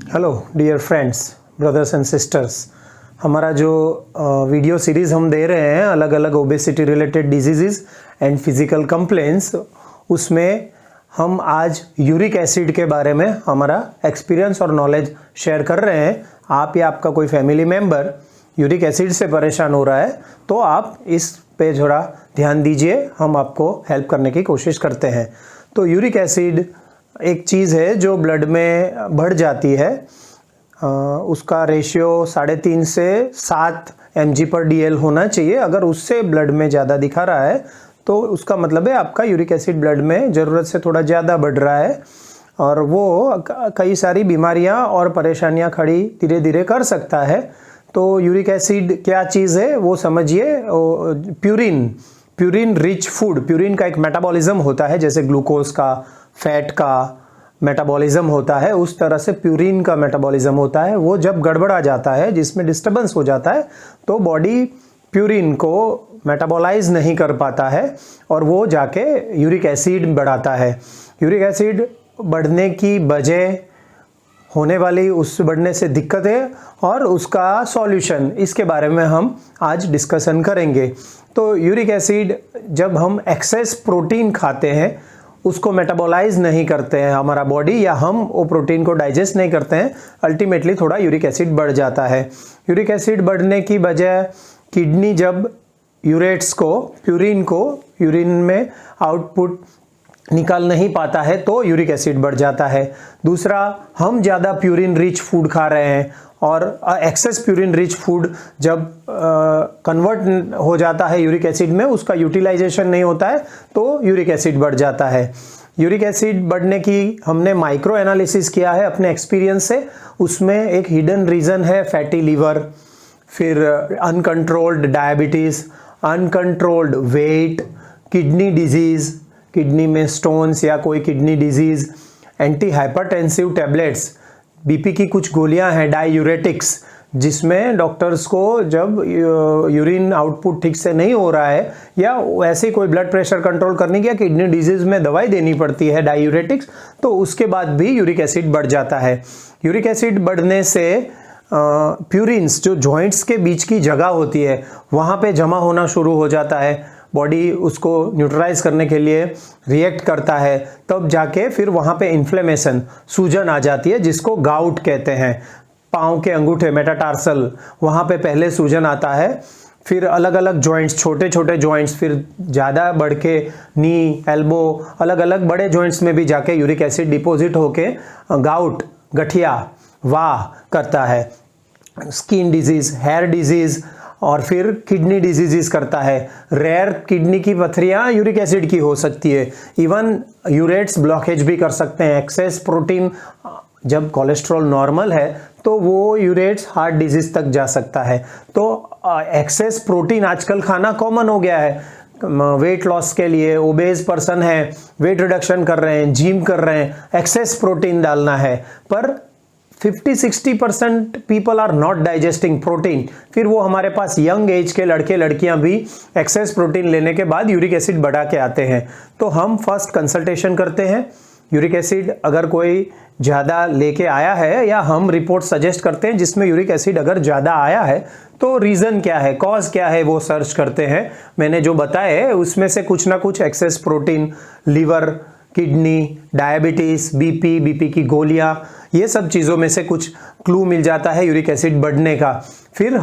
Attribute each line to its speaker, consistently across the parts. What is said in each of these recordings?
Speaker 1: Hello dear friends, brothers and sisters. हमारा जो video series हम दे रहे हैं अलग अलग obesity related disease and physical complaints, उसमें हम आज यूरिक एसिड के बारे में हमारा एक्सपीरियंस और नॉलेज शेयर कर रहे हैं। आप या आपका कोई फैमिली मेम्बर यूरिक एसिड से परेशान हो रहा है तो आप इस पे थोड़ा ध्यान दीजिए, हम आपको हेल्प करने की कोशिश करते हैं। तो यूरिक एसिड एक चीज़ है जो ब्लड में बढ़ जाती है। उसका रेशियो 3.5 से 7 mg/dl होना चाहिए। अगर उससे ब्लड में ज़्यादा दिखा रहा है तो उसका मतलब है आपका यूरिक एसिड ब्लड में ज़रूरत से थोड़ा ज़्यादा बढ़ रहा है और वो कई सारी बीमारियां और परेशानियां खड़ी धीरे धीरे कर सकता है। तो यूरिक एसिड क्या चीज़ है वो समझिए। प्यूरिन रिच फूड, प्यूरिन का एक मेटाबॉलिज्म होता है, जैसे ग्लूकोज का, फैट का मेटाबॉलिज्म होता है, उस तरह से प्यूरिन का मेटाबॉलिज्म होता है। वो जब गड़बड़ा जाता है, जिसमें डिस्टर्बेंस हो जाता है, तो बॉडी प्यूरिन को मेटाबॉलाइज नहीं कर पाता है और वो जाके यूरिक एसिड बढ़ाता है। यूरिक एसिड बढ़ने की वजह, होने वाली उस बढ़ने से दिक्कतें और उसका सॉल्यूशन, इसके बारे में हम आज डिस्कशन करेंगे। तो यूरिक एसिड, जब हम एक्सेस प्रोटीन खाते हैं, उसको मेटाबॉलाइज नहीं करते हैं हमारा बॉडी, या हम वो प्रोटीन को डाइजेस्ट नहीं करते हैं, अल्टीमेटली थोड़ा यूरिक एसिड बढ़ जाता है। यूरिक एसिड बढ़ने की वजह, किडनी जब यूरेट्स को, प्यूरिन को यूरिन में आउटपुट निकाल नहीं पाता है तो यूरिक एसिड बढ़ जाता है। दूसरा, हम ज़्यादा प्यूरिन रिच फूड खा रहे हैं और एक्सेस प्यूरिन रिच फूड जब कन्वर्ट हो जाता है यूरिक एसिड में, उसका यूटिलाइजेशन नहीं होता है तो यूरिक एसिड बढ़ जाता है। यूरिक एसिड बढ़ने की हमने माइक्रो एनालिसिस किया है अपने एक्सपीरियंस से। उसमें एक हिडन रीज़न है फैटी लीवर, फिर uncontrolled diabetes, uncontrolled weight, kidney disease, kidney में स्टोन्स या कोई kidney disease, anti hypertensive tablets, BP की कुछ गोलियां हैं डाययूरेटिक्स, जिसमें डॉक्टर्स को जब यूरिन आउटपुट ठीक से नहीं हो रहा है या वैसे कोई ब्लड प्रेशर कंट्रोल करने की या किडनी डिजीज़ में दवाई देनी पड़ती है डाययूरेटिक्स, तो उसके बाद भी यूरिक एसिड बढ़ जाता है। यूरिक एसिड बढ़ने से प्यूरिन्स, जो जॉइंट्स के बीच की जगह होती है, वहाँ पे जमा होना शुरू हो जाता है। बॉडी उसको न्यूट्रलाइज करने के लिए रिएक्ट करता है, तब जाके फिर वहाँ पे इन्फ्लेमेशन, सूजन आ जाती है, जिसको गाउट कहते हैं। पाँव के अंगूठे, मेटाटार्सल, वहाँ पे पहले सूजन आता है, फिर अलग अलग जॉइंट्स, छोटे छोटे जॉइंट्स, फिर ज़्यादा बढ़ के नी, एल्बो, अलग अलग बड़े जॉइंट्स में भी जाके यूरिक एसिड डिपॉजिट होके गाउट, गठिया, वाह करता है। स्किन डिजीज़, हेयर डिजीज़ और फिर किडनी डिजीज़ करता है। रेयर किडनी की पथरियाँ यूरिक एसिड की हो सकती है। इवन यूरेट्स ब्लॉकेज भी कर सकते हैं। एक्सेस प्रोटीन, जब कोलेस्ट्रॉल नॉर्मल है तो वो यूरेट्स हार्ट डिजीज़ तक जा सकता है। तो एक्सेस प्रोटीन आजकल खाना कॉमन हो गया है। वेट लॉस के लिए ओबेज पर्सन है, वेट रिडक्शन कर रहे हैं, जिम कर रहे हैं, एक्सेस प्रोटीन डालना है, पर 50-60% people are not digesting protein. फिर वो हमारे पास यंग एज के लड़के लड़कियां भी एक्सेस प्रोटीन लेने के बाद यूरिक एसिड बढ़ा के आते हैं। तो हम फर्स्ट कंसल्टेशन करते हैं। यूरिक एसिड अगर कोई ज़्यादा लेके आया है या हम रिपोर्ट सजेस्ट करते हैं जिसमें यूरिक एसिड अगर ज़्यादा आया है, तो रीज़न क्या है, कॉज क्या है, वो सर्च करते हैं। मैंने जो बताए उसमें से कुछ ना कुछ excess protein, liver, kidney, diabetes, BP की गोलियां, ये सब चीज़ों में से कुछ क्लू मिल जाता है यूरिक एसिड बढ़ने का। फिर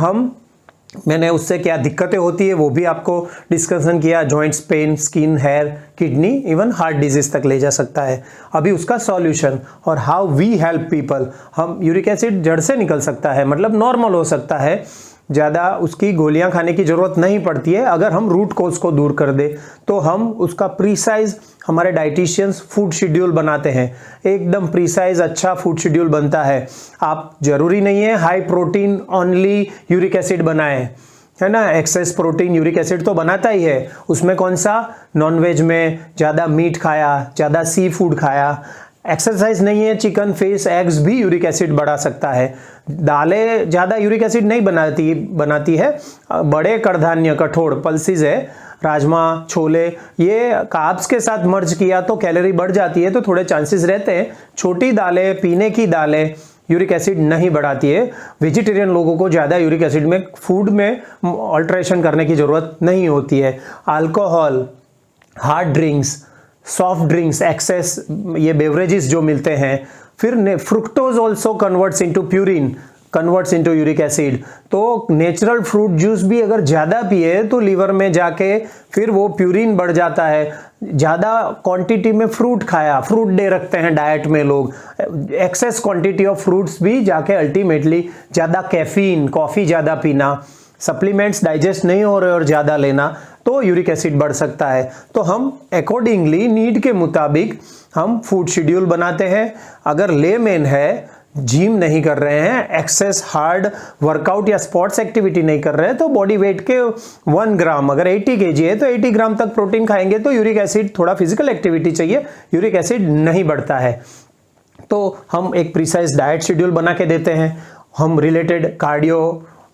Speaker 1: मैंने उससे क्या दिक्कतें होती है वो भी आपको डिस्कशन किया। Joints pain, skin, hair, kidney, even heart disease तक ले जा सकता है। अभी उसका सॉल्यूशन और हाउ वी हेल्प पीपल। हम यूरिक एसिड जड़ से निकल सकता है, मतलब नॉर्मल हो सकता है, ज़्यादा उसकी गोलियां खाने की ज़रूरत नहीं पड़ती है। अगर हम रूट कोज को दूर कर दे तो हम उसका प्रीसाइज, हमारे डाइटिशियंस फूड शेड्यूल बनाते हैं, एकदम प्रीसाइज अच्छा फूड शेड्यूल बनता है। आप ज़रूरी नहीं है high protein only uric acid बनाएं, है ना। एक्सेस प्रोटीन यूरिक एसिड तो बनाता ही है। उसमें कौन सा, नॉनवेज में ज़्यादा मीट खाया, ज़्यादा सी फूड खाया, एक्सरसाइज नहीं है, चिकन, फिश, एग्स भी यूरिक एसिड बढ़ा सकता है। दालें ज़्यादा यूरिक एसिड नहीं बनाती है। बड़े कडधान्य, कठोर, पल्सीज है, राजमा, छोले, ये कार्ब्स के साथ मर्ज किया तो कैलोरी बढ़ जाती है, तो थोड़े चांसेस रहते हैं। छोटी दालें, पीने की दालें, यूरिक एसिड नहीं बढ़ाती है। वेजिटेरियन लोगों को ज़्यादा यूरिक एसिड में फूड में अल्ट्रेशन करने की ज़रूरत नहीं होती है। Alcohol, hard drinks, soft drinks, excess ये बेवरेजेस जो मिलते हैं, फिर fructose also converts into purine, converts into uric acid. तो नेचुरल फ्रूट जूस भी अगर ज़्यादा पिए तो लीवर में जाके फिर वो प्यूरिन बढ़ जाता है। ज़्यादा क्वांटिटी में फ्रूट खाया, फ्रूट डे रखते हैं डाइट में लोग, एक्सेस क्वांटिटी ऑफ फ्रूट्स भी जाके अल्टीमेटली ज़्यादा कैफीन, कॉफ़ी ज़्यादा पीना, सप्लीमेंट्स डाइजेस्ट नहीं हो रहे और ज़्यादा लेना, तो यूरिक एसिड बढ़ सकता है। तो हम अकॉर्डिंगली नीड के मुताबिक हम फूड शेड्यूल बनाते हैं। अगर लेमैन है, जिम नहीं कर रहे हैं, एक्सेस हार्ड वर्कआउट या स्पोर्ट्स एक्टिविटी नहीं कर रहे हैं, तो बॉडी वेट के 1 ग्राम, अगर 80 kg है तो 80 ग्राम तक प्रोटीन खाएंगे तो यूरिक एसिड, थोड़ा फिजिकल एक्टिविटी चाहिए, यूरिक एसिड नहीं बढ़ता है। तो हम एक प्रिसाइज डाइट शेड्यूल बना के देते हैं। हम रिलेटेड कार्डियो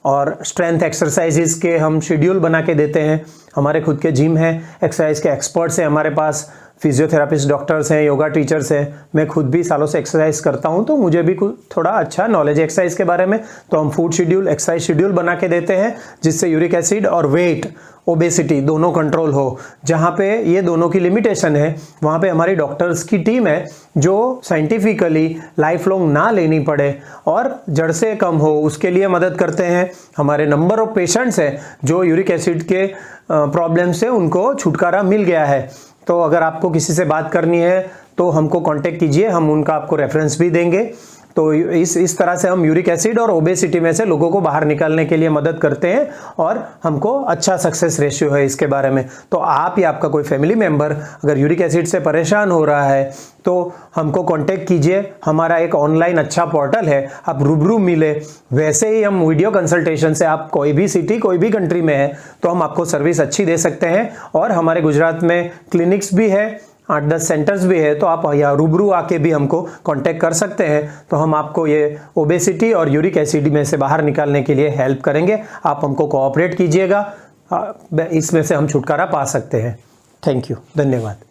Speaker 1: और स्ट्रेंथ एक्सरसाइजेस के हम शेड्यूल बना के देते हैं। हमारे खुद के जिम हैं, एक्सरसाइज के एक्सपर्ट्स हैं हमारे पास, फिजियोथेरापिस्ट, डॉक्टर्स हैं, योगा टीचर्स हैं। मैं खुद भी सालों से एक्सरसाइज करता हूं, तो मुझे भी थोड़ा अच्छा नॉलेज है एक्सरसाइज के बारे में। तो हम फूड शेड्यूल, एक्सरसाइज शेड्यूल बना के देते हैं जिससे यूरिक एसिड और वेट, ओबेसिटी दोनों कंट्रोल हो। जहाँ पे ये दोनों की लिमिटेशन है वहाँ पे हमारी डॉक्टर्स की टीम है जो साइंटिफिकली लाइफ लॉन्ग ना लेनी पड़े और जड़ से कम हो, उसके लिए मदद करते हैं। हमारे नंबर ऑफ पेशेंट्स हैं जो यूरिक एसिड के प्रॉब्लम से उनको छुटकारा मिल गया है। तो अगर आपको किसी से बात करनी है तो हमको कांटेक्ट कीजिए, हम उनका आपको रेफरेंस भी देंगे। तो इस तरह से हम यूरिक एसिड और ओबेसिटी में से लोगों को बाहर निकालने के लिए मदद करते हैं और हमको अच्छा सक्सेस रेशियो है इसके बारे में। तो आप या आपका कोई फैमिली मेंबर अगर यूरिक एसिड से परेशान हो रहा है तो हमको कांटेक्ट कीजिए। हमारा एक ऑनलाइन अच्छा पोर्टल है, आप रूबरू मिले। वैसे ही हम वीडियो कंसल्टेशन से, आप कोई भी सिटी, कोई भी कंट्री में है तो हम आपको सर्विस अच्छी दे सकते हैं। और हमारे गुजरात में क्लिनिक्स भी है, 8-10 सेंटर्स भी है, तो आप यहाँ रूबरू आके भी हमको कांटेक्ट कर सकते हैं। तो हम आपको ये ओबेसिटी और यूरिक एसिड में से बाहर निकालने के लिए हेल्प करेंगे। आप हमको कोऑपरेट कीजिएगा, इसमें से हम छुटकारा पा सकते हैं। थैंक यू, धन्यवाद।